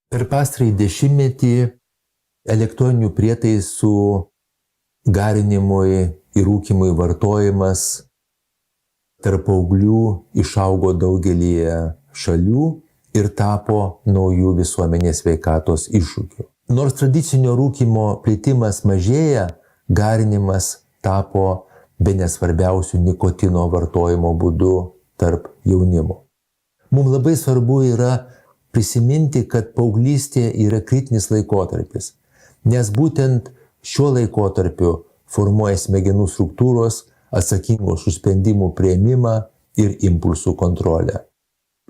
Per pastarąjį dešimtmetį elektroninių prietaisų garinimui ir rūkymui vartojimas tarp paauglių išaugo daugelyje šalių ir tapo naujų visuomenės sveikatos iššūkiu. Nors tradicinio rūkymo plitimas mažėja, garinimas tapo bene svarbiausių nikotino vartojimo būdu tarp jaunimo. Mums labai svarbu yra prisiminti, kad paauglystė yra kritinis laikotarpis, nes būtent šiuo laikotarpiu formuoja smegenų struktūros atsakingos už sprendimų priėmimą ir impulsų kontrolę.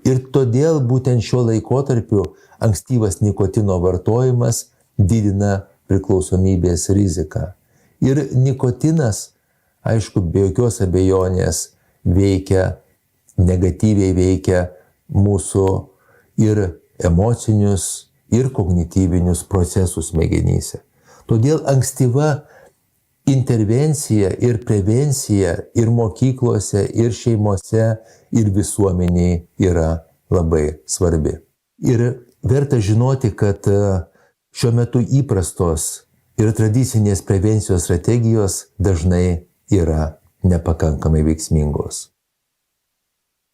Ir todėl būtent šiuo laikotarpiu ankstyvas nikotino vartojimas didina priklausomybės riziką. Ir nikotinas, aišku, be jokios abejonės negatyviai veikia mūsų ir emocinius, ir kognityvinius procesus smegenyse. Todėl ankstyva intervencija ir prevencija ir mokyklose, ir šeimose, ir visuomeniai yra labai svarbi. Ir verta žinoti, kad šiuo metu įprastos ir tradicinės prevencijos strategijos dažnai yra nepakankamai veiksmingos.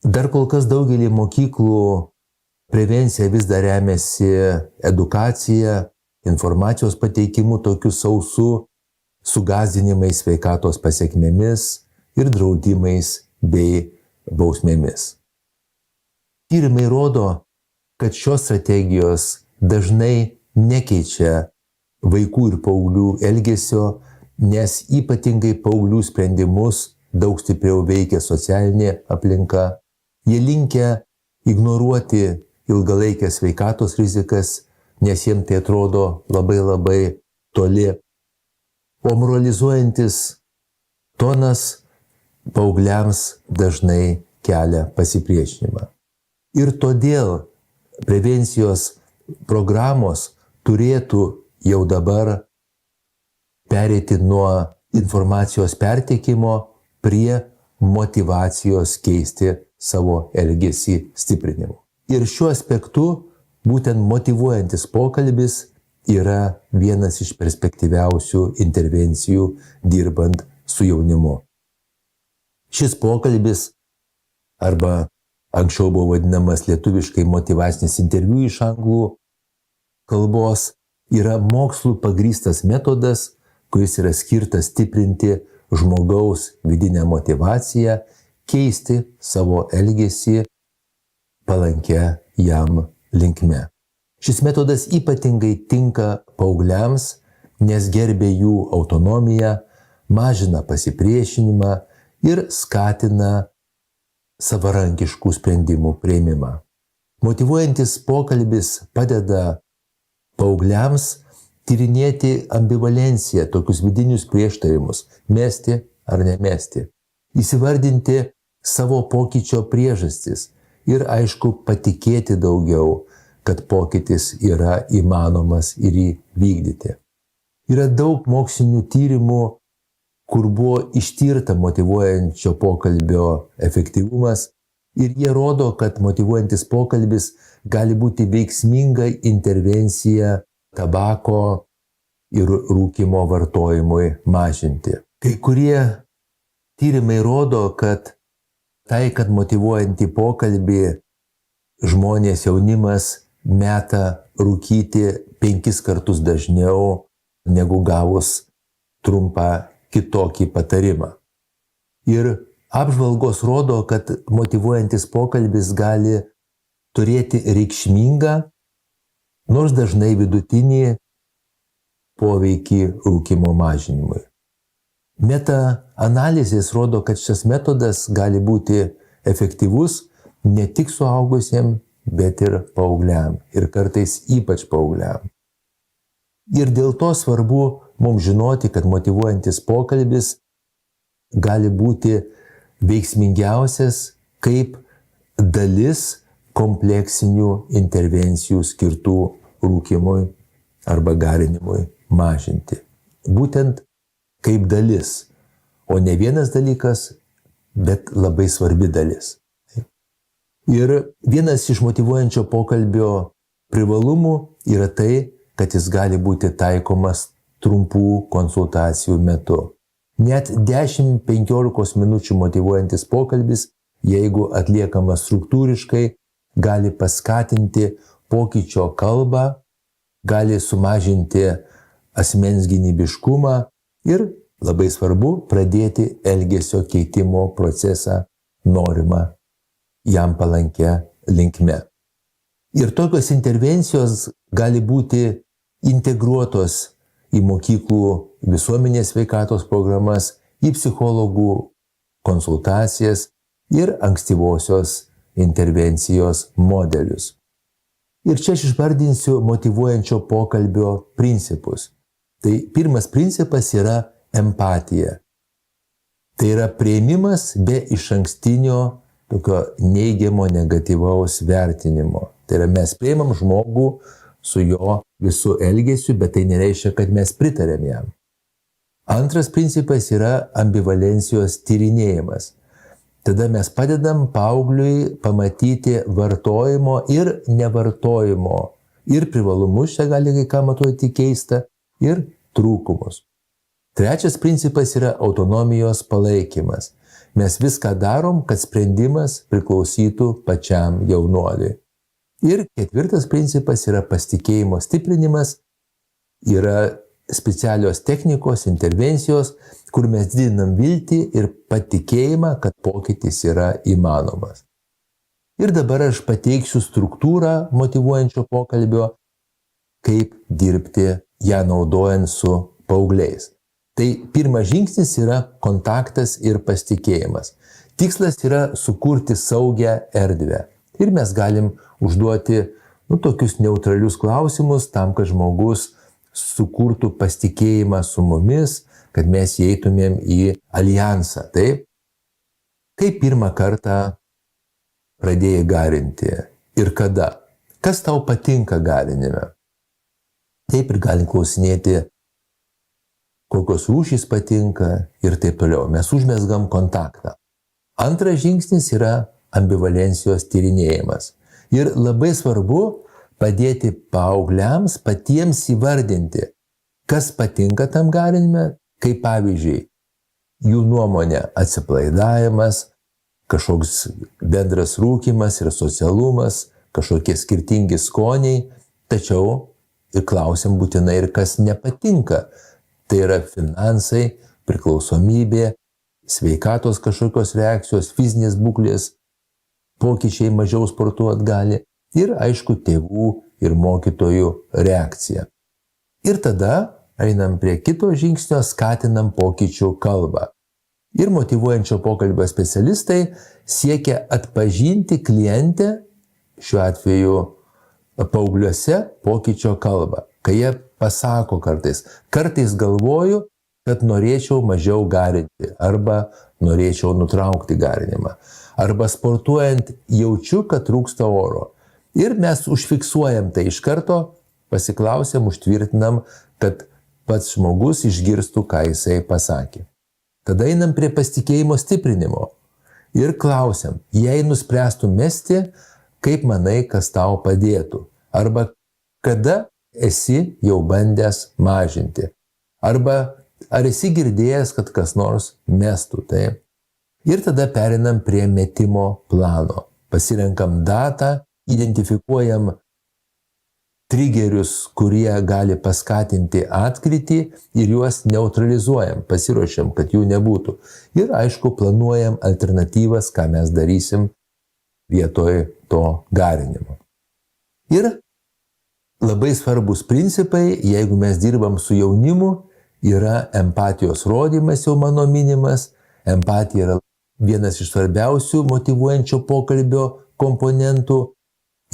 Dar kol kas daugelį mokyklų prevencija vis dar remiasi edukacija, informacijos pateikimu tokiu sausu, su gąsdinimais sveikatos pasekmėmis ir draudimais bei bausmėmis. Tyrimai rodo, kad šios strategijos dažnai nekeičia vaikų ir paauglių elgesio, nes ypatingai paauglių sprendimus daug stipriau veikia socialinė aplinka. Jie linkę ignoruoti ilgalaikės sveikatos rizikas, nes jiems tai atrodo labai toli. O moralizuojantis tonas paaugliams dažnai kelia pasipriešinimą. Ir todėl prevencijos programos turėtų jau dabar pereiti nuo informacijos perteikimo prie motyvacijos keisti savo elgesį stiprinimu. Ir šiuo aspektu būtent motyvuojantis pokalbis yra vienas iš perspektyviausių intervencijų dirbant su jaunimu. Šis pokalbis, arba anksčiau buvo vadinamas lietuviškai motyvacinis interviu iš anglų kalbos, yra mokslų pagrįstas metodas, kuris yra skirtas stiprinti žmogaus vidinę motyvaciją, keisti savo elgesį palankia jam linkme. Šis metodas ypatingai tinka paaugliams, nes gerbia jų autonomiją, mažina pasipriešinimą ir skatina savarankiškų sprendimų priėmimą. Motyvuojantis pokalbis padeda paaugliams tyrinėti ambivalenciją, tokius vidinius prieštarimus, mesti ar nemesti, įsivardinti savo pokyčio priežastis ir, aišku, patikėti daugiau, kad pokytis yra įmanomas ir jį vykdyti. Yra daug mokslinių tyrimų, kur buvo ištirta motyvuojančio pokalbio efektyvumas ir jie rodo, kad motyvuojantis pokalbis gali būti veiksminga intervencija tabako ir rūkymo vartojimui mažinti. Kai kurie tyrimai rodo, kad taikant motyvuojantį pokalbį žmonės, jaunimas meta rūkyti 5 kartus dažniau negu gavus trumpą kitokį patarimą. Ir apžvalgos rodo, kad motyvuojantis pokalbis gali turėti reikšmingą, nors dažnai vidutinį poveikį rūkymo mažinimui. Meta-analizės rodo, kad šis metodas gali būti efektyvus ne tik suaugusiems, bet ir paaugliam, ir kartais ypač paaugliam. Ir dėl to svarbu mums žinoti, kad motyvuojantis pokalbis gali būti veiksmingiausias kaip dalis kompleksinių intervencijų skirtų rūkymui arba garinimui mažinti. Būtent kaip dalis, o ne vienas dalykas, bet labai svarbi dalis. Ir vienas iš motyvuojančio pokalbio privalumų yra tai, kad jis gali būti taikomas trumpų konsultacijų metu. Net 10-15 minučių motyvuojantis pokalbis, jeigu atliekamas struktūriškai, gali paskatinti pokyčio kalbą, gali sumažinti asmens gynybiškumą ir, labai svarbu, pradėti elgesio keitimo procesą norimą jam palankę linkme. Ir tokios intervencijos gali būti integruotos į mokyklų visuomenės sveikatos programas, į psichologų konsultacijas ir ankstyvosios intervencijos modelius. Ir čia aš išvardinsiu motyvuojančio pokalbio principus. Tai pirmas principas yra empatija. Tai yra priėmimas be išankstinio tokio neigiamo, negatyvaus vertinimo. Tai yra mes priimam žmogų su jo visų elgesiu, bet tai nereiškia, kad mes pritarėm jam. Antras principas yra ambivalencijos tyrinėjimas. Tada mes padedam paaugliui pamatyti vartojimo ir nevartojimo ir privalumus, čia gali kai kam atrodyti keista, ir trūkumus. Trečias principas yra autonomijos palaikymas. Mes viską darom, kad sprendimas priklausytų pačiam jaunuoliui. Ir ketvirtas principas yra pasitikėjimo stiprinimas, yra specialios technikos, intervencijos, kur mes didinam viltį ir patikėjimą, kad pokytis yra įmanomas. Ir dabar aš pateiksiu struktūrą motyvuojančio pokalbio, kaip dirbti ją naudojant su paaugliais. Tai pirmas žingsnis yra kontaktas ir pasitikėjimas. Tikslas yra sukurti saugią erdvę. Ir mes galim užduoti tokius neutralius klausimus tam, kad žmogus sukurtų pasitikėjimą su mumis, kad mes įeitumėm į alijansą. Taip? Kaip pirmą kartą pradėjai garinti ir kada? Kas tau patinka garinime? Taip ir galim klausinėti, kokios rūšys patinka ir taip toliau. Mes užmezgam kontaktą. Antras žingsnis yra ambivalencijos tyrinėjimas. Ir labai svarbu padėti paaugliams patiems įvardinti, kas patinka tam garinime, kaip pavyzdžiui, jų nuomonė atsipalaidavimas, kažkoks bendras rūkymas ir socialumas, kažkokie skirtingi skoniai, tačiau ir klausim būtinai ir kas nepatinka. Tai yra finansai, priklausomybė, sveikatos kažkokios reakcijos, fizinės būklės, pokyčiai mažiau sportuot gali ir, aišku, tėvų ir mokytojų reakcija. Ir tada einam prie kito žingsnio, skatinam pokyčių kalbą. Ir motyvuojančio pokalbio specialistai siekia atpažinti klientę, šiuo atveju paaugliuose, pokyčio kalbą. Kai jie pasako kartais galvoju, kad norėčiau mažiau garinti arba norėčiau nutraukti garinimą. Arba sportuojant jaučiu, kad trūksta oro. Ir mes užfiksuojam tai iš karto, pasiklausiam, užtvirtinam, kad pats žmogus išgirstų, ką jisai pasakė. Tada einam prie pasitikėjimo stiprinimo ir klausiam, jei nuspręstų mesti, kaip manai, kas tau padėtų. Arba kada esi jau bandęs mažinti. Arba ar esi girdėjęs, kad kas nors mestų, taip? Ir tada perinam prie metimo plano. Pasirenkam datą, identifikuojam trigerius, kurie gali paskatinti atkritį ir juos neutralizuojam, pasiruošiam, kad jų nebūtų. Ir aišku, planuojam alternatyvas, ką mes darysim vietoj to garinimo. Ir labai svarbus principai, jeigu mes dirbam su jaunimu, yra empatijos rodymas, jau mano minimas. Empatija yra vienas iš svarbiausių motyvuojančio pokalbio komponentų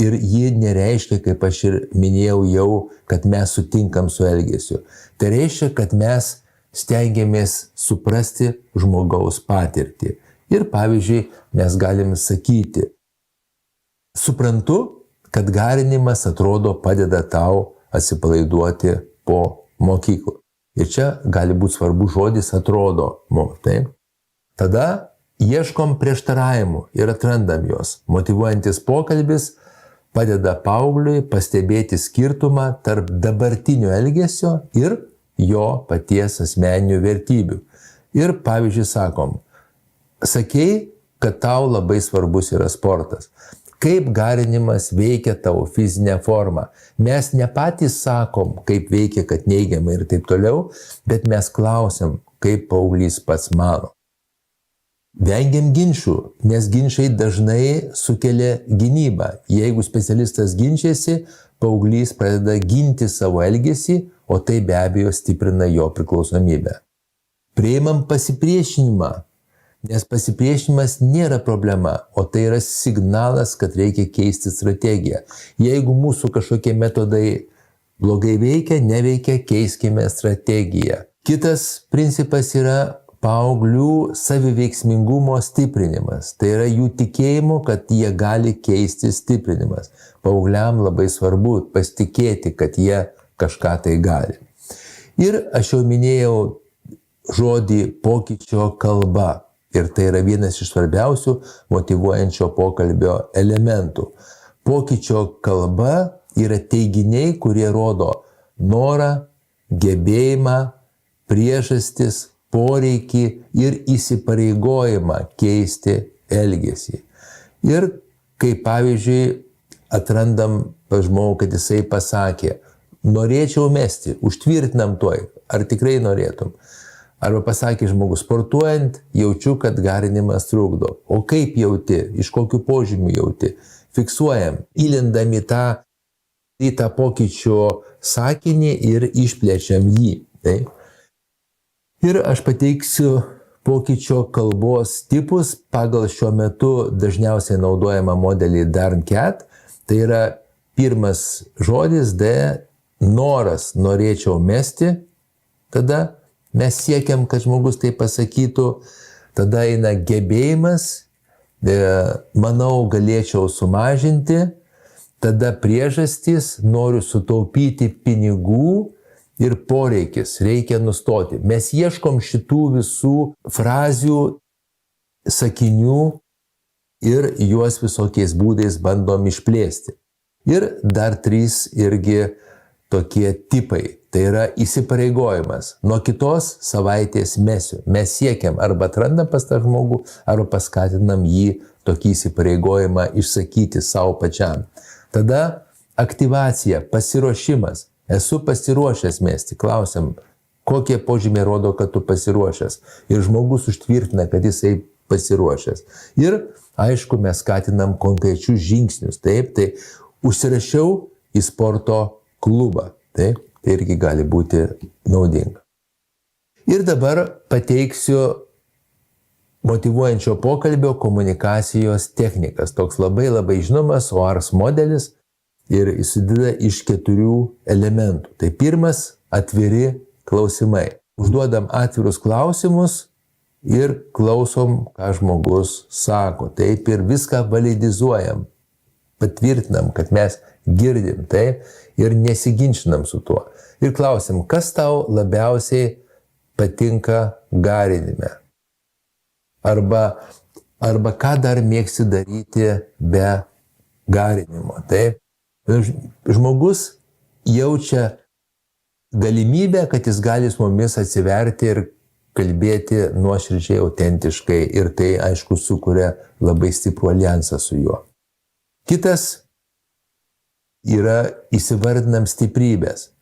ir ji nereiškia, kaip aš ir minėjau jau, kad mes sutinkam su elgesiu. Tai reiškia, kad mes stengiamės suprasti žmogaus patirtį. Ir pavyzdžiui, mes galim sakyti, suprantu, kad garinimas atrodo padeda tau atsipalaiduoti po mokyklų. Ir čia gali būti svarbus žodis atrodo, taip? Tada ieškom prieštaravimų ir atrandam juos. Motyvuojantis pokalbis padeda paaugliui pastebėti skirtumą tarp dabartinio elgesio ir jo paties asmeninių vertybių. Ir pavyzdžiui sakom, sakei, kad tau labai svarbus yra sportas. Kaip garinimas veikia tavo fizinę formą. Mes ne patys sakom, kaip veikia, kad neigiamai ir taip toliau, bet mes klausim, kaip paauglys pats mano. Vengiam ginčių, nes ginčiai dažnai sukelia gynybą. Jeigu specialistas ginčiasi, paauglys pradeda ginti savo elgesį, o tai be abejo stiprina jo priklausomybę. Priimam pasipriešinimą, nes pasipriešinimas nėra problema, o tai yra signalas, kad reikia keisti strategiją. Jeigu mūsų kažkokie metodai blogai veikia, neveikia, keiskime strategiją. Kitas principas yra paauglių saviveiksmingumo stiprinimas. Tai yra jų tikėjimo, kad jie gali keisti stiprinimas. Paaugliam labai svarbu pasitikėti, kad jie kažką tai gali. Ir aš jau minėjau žodį pokyčio kalba. Ir tai yra vienas iš svarbiausių motyvuojančio pokalbio elementų. Pokyčio kalba yra teiginiai, kurie rodo norą, gebėjimą, priežastis, poreikį ir įsipareigojimą keisti elgesį. Ir kai pavyzdžiui atrandam pas žmogų, kad jisai pasakė, norėčiau mesti, užtvirtinam tuoj, ar tikrai norėtum. Arba pasakė žmogus, sportuojant, jaučiu, kad garinimas trukdo. O kaip jauti, iš kokių požymių jauti? Fiksuojam, įlindam į tą pokyčio sakinį ir išplečiam jį. Taip? Ir aš pateiksiu pokyčio kalbos tipus pagal šiuo metu dažniausiai naudojamą modelį DARN-CAT. Tai yra pirmas žodis D, noras, norėčiau mesti, tada mes siekiam, kad žmogus tai pasakytų, tada eina gebėjimas, manau, galėčiau sumažinti, tada priežastys, noriu sutaupyti pinigų ir poreikis, reikia nustoti. Mes ieškom šitų visų frazių, sakinių ir juos visokiais būdais bandom išplėsti. Ir dar 3 irgi tokie tipai. Tai yra įsipareigojimas. Nuo kitos savaitės mesiu. Mes siekiam arba atrandam pas tą žmogų, arba paskatinam jį tokį įsipareigojimą išsakyti savo pačiam. Tada aktyvacija, pasiruošimas. Esu pasiruošęs mesti. Klausiam, kokie požymiai rodo, kad tu pasiruošęs. Ir žmogus užtvirtina, kad jisai pasiruošęs. Ir aišku, mes skatinam konkrečius žingsnius. Taip, tai užsirašiau į sporto klubą. Taip. Tai irgi gali būti naudinga. Ir dabar pateiksiu motyvuojančio pokalbio komunikacijos technikas. Toks labai žinomas OARS modelis ir susideda iš 4 elementų. Tai pirmas – atviri klausimai. Užduodam atvirus klausimus ir klausom, ką žmogus sako. Taip ir viską validizuojam. Patvirtinam, kad mes girdim, taip, ir nesiginčinam su tuo. Ir klausim, kas tau labiausiai patinka garinime? Arba ką dar mėgsti daryti be garinimo, taip? Žmogus jaučia galimybę, kad jis gali su mumis atsiverti ir kalbėti nuoširdžiai, autentiškai ir tai, aišku, sukuria labai stiprų alijansą su juo. Kitas yra įsivardinam stiprybės.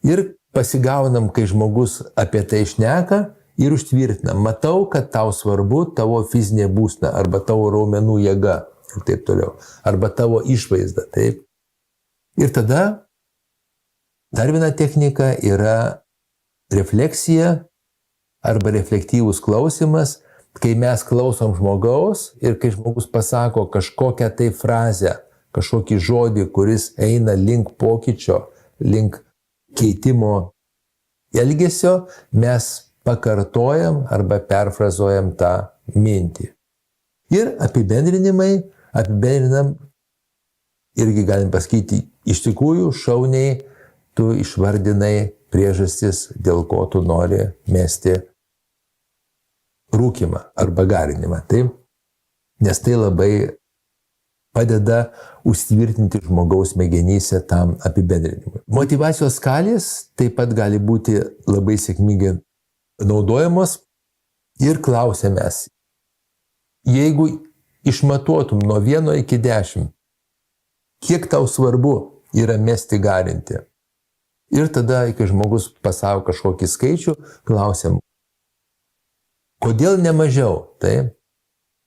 Ir pasigaunam, kai žmogus apie tai šneka ir užtvirtinam. Matau, kad tau svarbu tavo fizinė būsena arba tavo raumenų jėga ir taip toliau. Arba tavo išvaizda, taip. Ir tada dar viena technika yra refleksija arba reflektyvus klausimas, kai mes klausom žmogaus ir kai žmogus pasako kažkokią tai frazę, kažkokį žodį, kuris eina link pokyčio, link keitimo elgesio, mes pakartojam arba perfrazuojam tą mintį. Ir apibendrinam, irgi galim pasakyti, iš tikrųjų šauniai tu išvardinai priežastis, dėl ko tu nori mesti rūkymą arba garinimą, taip? Nes tai labai padeda užtvirtinti žmogaus smegenyse tam apibendrinimui. Motyvacijos skalės taip pat gali būti labai sėkmingai naudojamos ir klausiame, jeigu išmatuotum nuo 1 iki 10, kiek tau svarbu yra mesti garinti. Ir tada, kai žmogus pasako kažkokį skaičių, klausiam, kodėl ne mažiau, taip?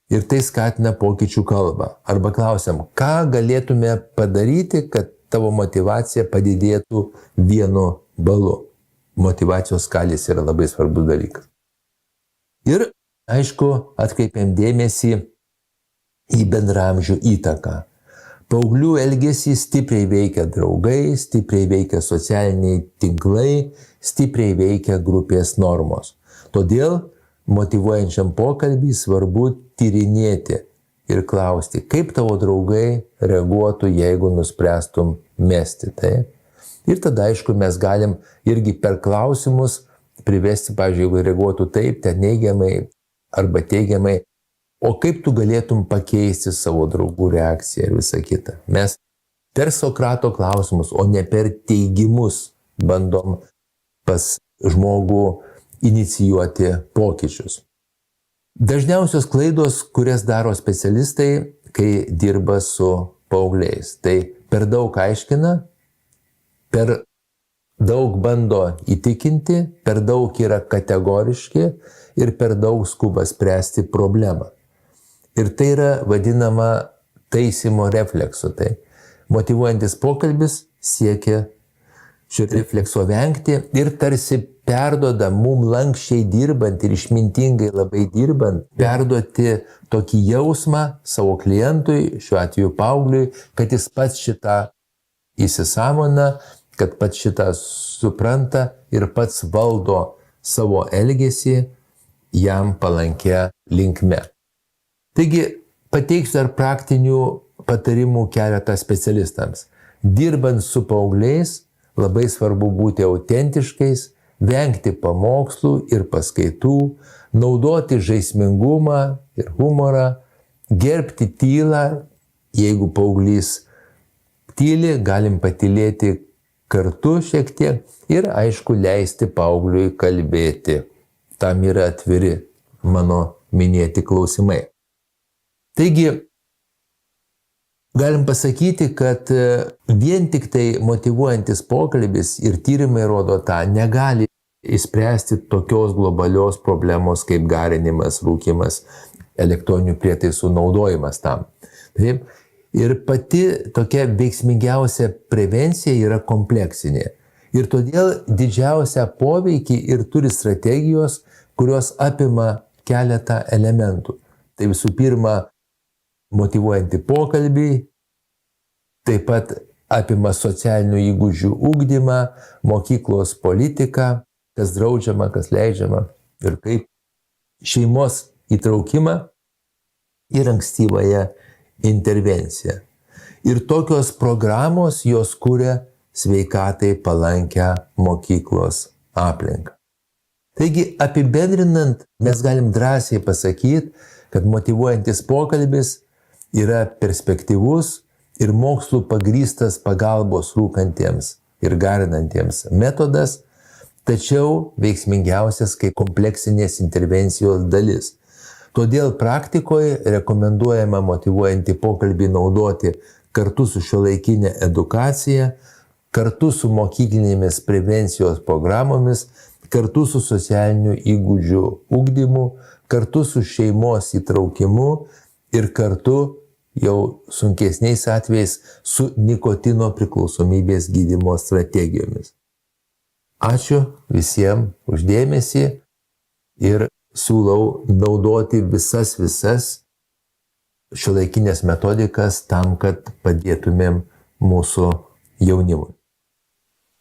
Ir tai skatina pokyčių kalbą. Arba klausiam, ką galėtume padaryti, kad tavo motyvacija padidėtų 1 balu. Motyvacijos skalės yra labai svarbus dalykas. Ir, aišku, atkreipiam dėmesį į bendraamžių įtaką. Paauglių elgesį stipriai veikia draugai, stipriai veikia socialiniai tinklai, stipriai veikia grupės normos. Todėl motyvuojančiam pokalbį svarbu tyrinėti ir klausti, kaip tavo draugai reaguotų, jeigu nuspręstum mesti tai. Ir tada, aišku, mes galim irgi per klausimus privesti, pavyzdžiui, jeigu reaguotų taip, ten neigiamai arba teigiamai, o kaip tu galėtum pakeisti savo draugų reakciją ir visą kitą. Mes per Sokrato klausimus, o ne per teigimus bandom pas žmogų inicijuoti pokyčius. Dažniausios klaidos, kurias daro specialistai, kai dirba su paaugliais, tai per daug aiškina, per daug bando įtikinti, per daug yra kategoriški ir per daug skuba spręsti problemą. Ir tai yra vadinama taisymo refleksu. Tai motyvuojantis pokalbis siekia šio reflekso vengti ir tarsi perduoda mum lankščiai dirbant ir išmintingai labai dirbant, perduoti tokį jausmą savo klientui, šiuo atveju paaugliui, kad jis pats šitą įsisąmona, kad pats šitą supranta ir pats valdo savo elgesį jam palankia linkme. Taigi, pateiksiu dar praktinių patarimų keletą specialistams. Dirbant su paaugliais, labai svarbu būti autentiškais, vengti pamokslų ir paskaitų, naudoti žaismingumą ir humorą, gerbti tylą, jeigu paauglys tyli, galim patylėti kartu šiek tiek ir, aišku, leisti paaugliui kalbėti. Tam yra atviri mano minėti klausimai. Taigi, galim pasakyti, kad vien tik tai motyvuojantis pokalbis ir tyrimai rodo tą, negali išspręsti tokios globalios problemos kaip garinimas, rūkymas, elektroninių prietaisų naudojimas tam. Taip? Ir pati tokia veiksmingiausia prevencija yra kompleksinė. Ir todėl didžiausią poveikį ir turi strategijos, kurios apima keletą elementų. Tai visų pirma, motyvuojantį pokalbį, taip pat apima socialinių įgūdžių ugdymą, mokyklos politiką, kas draudžiama, kas leidžiama ir kaip šeimos įtraukimą ir ankstyvąją intervenciją. Ir tokios programos jos kuria sveikatai palankę mokyklos aplinką. Taigi, apibendrinant, mes galim drąsiai pasakyti, kad motyvuojantis pokalbis yra perspektyvus ir mokslų pagrįstas pagalbos rūkantiems ir garinantiems metodas, tačiau veiksmingiausias kaip kompleksinės intervencijos dalis. Todėl praktikoje rekomenduojama motyvuojantį pokalbį naudoti kartu su šiuolaikinė edukacija, kartu su mokyklinėmis prevencijos programomis, kartu su socialinių įgūdžių ugdymu, kartu su šeimos įtraukimu ir kartu jau sunkesniais atvejais su nikotino priklausomybės gydymo strategijomis. Ačiū visiems už dėmesį ir siūlau naudoti visas šiuolaikinės metodikas tam, kad padėtumėm mūsų jaunimui.